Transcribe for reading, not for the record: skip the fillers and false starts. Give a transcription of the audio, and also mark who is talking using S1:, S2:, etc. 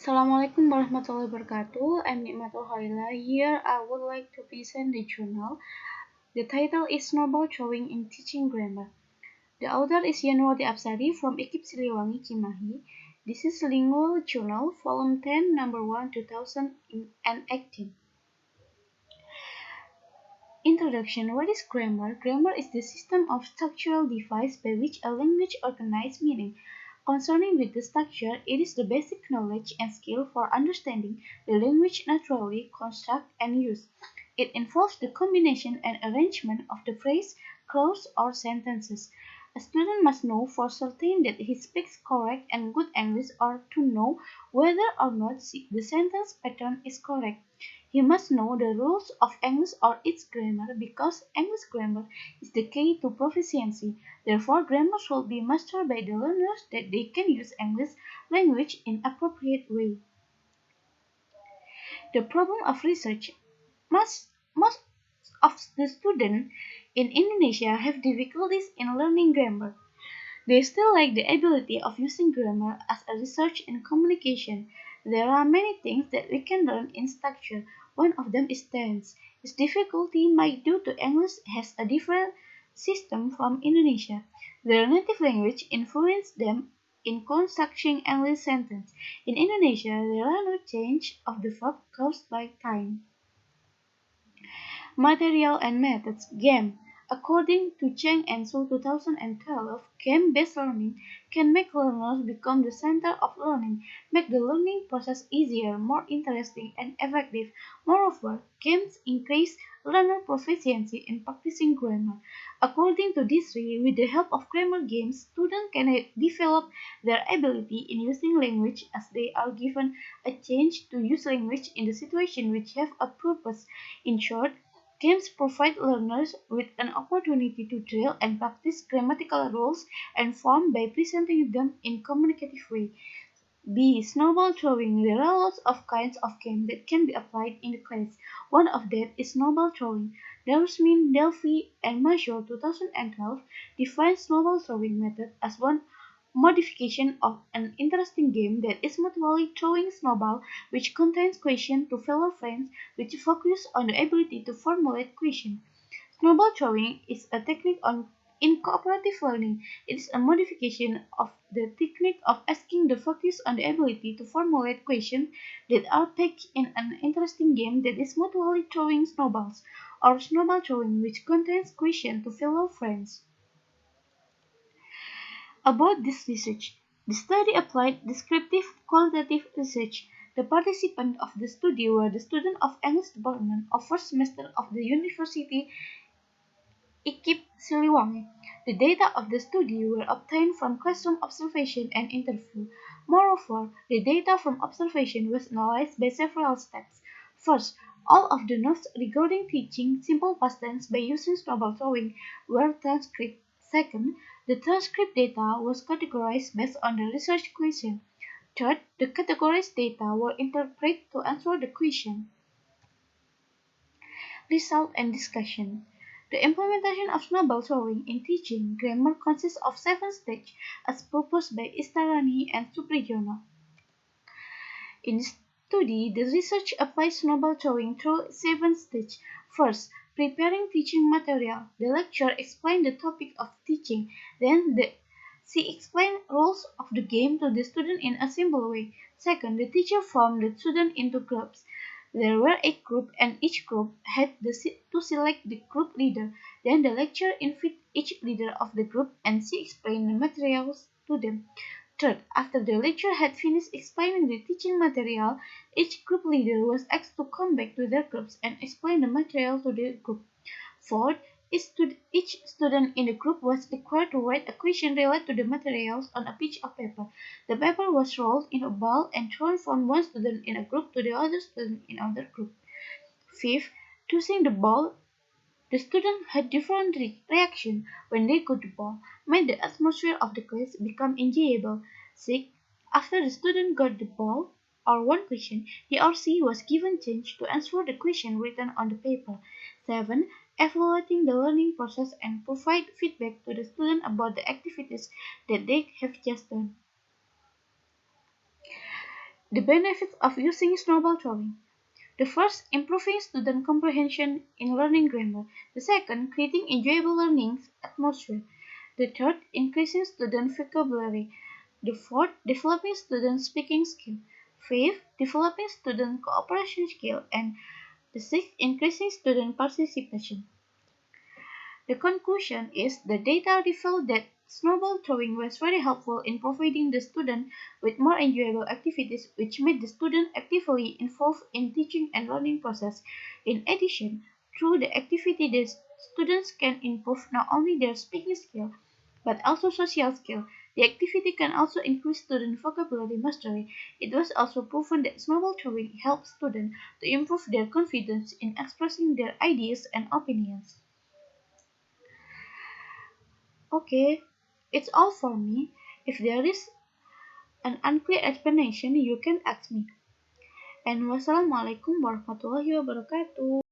S1: Assalamualaikum warahmatullahi wabarakatuh. I'm Kholilah. Here I would like to present the journal. The title is Snowball Drawing in Teaching Grammar. The author is Yanwati Absari from Ekip Siliwangi, Cimahi. This is Lingual Journal, Volume 10, Number 1, 2018. Introduction. What is grammar? Grammar is the system of structural device by which a language organizes meaning. Concerning with the structure, it is the basic knowledge and skill for understanding the language naturally construct and use. It involves the combination and arrangement of the phrase, clause, or sentences. A student must know for certain that he speaks correct and good English or to know whether or not the sentence pattern is correct. He must know the rules of English or its grammar because English grammar is the key to proficiency. Therefore, grammar should be mastered by the learners that they can use English language in appropriate way. The problem of research. Most of the students in Indonesia have difficulties in learning grammar. They still lack the ability of using grammar as a research and communication. There are many things that we can learn in structure. One of them is tense. Its difficulty might due to English has a different system from Indonesia. Their native language influenced them in constructing English sentences. In Indonesia, there are no change of the verb caused by time. Material and methods. Game. According to Cheng and Su 2012, game-based learning can make learners become the center of learning, make the learning process easier, more interesting, and effective. Moreover, games increase learner proficiency in practicing grammar. According to this theory, with the help of grammar games, students can develop their ability in using language as they are given a chance to use language in the situation which have a purpose. In short, games provide learners with an opportunity to drill and practice grammatical rules and form by presenting them in communicative way. B. Snowball throwing. There are lots of kinds of games that can be applied in the class. One of them is snowball throwing. Darusmin, Delphi, and Major 2012 define snowball throwing method as one modification of an interesting game that is mutually throwing snowball which contains questions to fellow friends which focus on the ability to formulate questions. Snowball throwing is a technique in cooperative learning. It is a modification of the technique of asking the focus on the ability to formulate questions that are packed in an interesting game that is mutually throwing snowballs, or snowball throwing which contains questions to fellow friends. About this research, the study applied descriptive qualitative research. The participants of the study were the students of English department of first semester of the University Ekip Siliwangi. The data of the study were obtained from classroom observation and interview. Moreover, the data from observation was analyzed by several steps. First, all of the notes regarding teaching simple past tense by using snowball throwing were transcribed. Second, the transcript data was categorized based on the research question. Third, the categorized data were interpreted to answer the question. Result and discussion. The implementation of snowball throwing in teaching grammar consists of 7 stages as proposed by Istarani and Suprijono. In this study, the research applies snowball throwing through 7 stages. First, preparing teaching material. The lecturer explained the topic of teaching. Then, she explained rules of the game to the student in a simple way. Second, the teacher formed the student into groups. There were 8 groups, and each group had to select the group leader. Then the lecturer invited each leader of the group and she explained the materials to them. Third, after the lecturer had finished explaining the teaching material, each group leader was asked to come back to their groups and explain the material to the group. Fourth, each student in the group was required to write a question related to the materials on a piece of paper. The paper was rolled in a ball and thrown from one student in a group to the other student in another group. Fifth, choosing the ball. The students had different reactions when they got the ball, made the atmosphere of the class become enjoyable. Sixth, after the student got the ball or one question, he or she was given chance to answer the question written on the paper. 7. Evaluating the learning process and provide feedback to the student about the activities that they have just done. The benefits of using snowball throwing. The first, improving student comprehension in learning grammar. The second, creating enjoyable learning atmosphere. The third, increasing student vocabulary. The fourth, developing student speaking skill. Fifth, developing student cooperation skill. And the sixth, increasing student participation. The conclusion is the data revealed that snowball throwing was very helpful in providing the student with more enjoyable activities which made the student actively involved in teaching and learning process. In addition, through the activity the students can improve not only their speaking skill but also social skill. The activity can also increase student vocabulary mastery. It was also proven that snowball throwing helps students to improve their confidence in expressing their ideas and opinions. Okay, it's all for me. If there is an unclear explanation, you can ask me. And wassalamualaikum warahmatullahi wabarakatuh.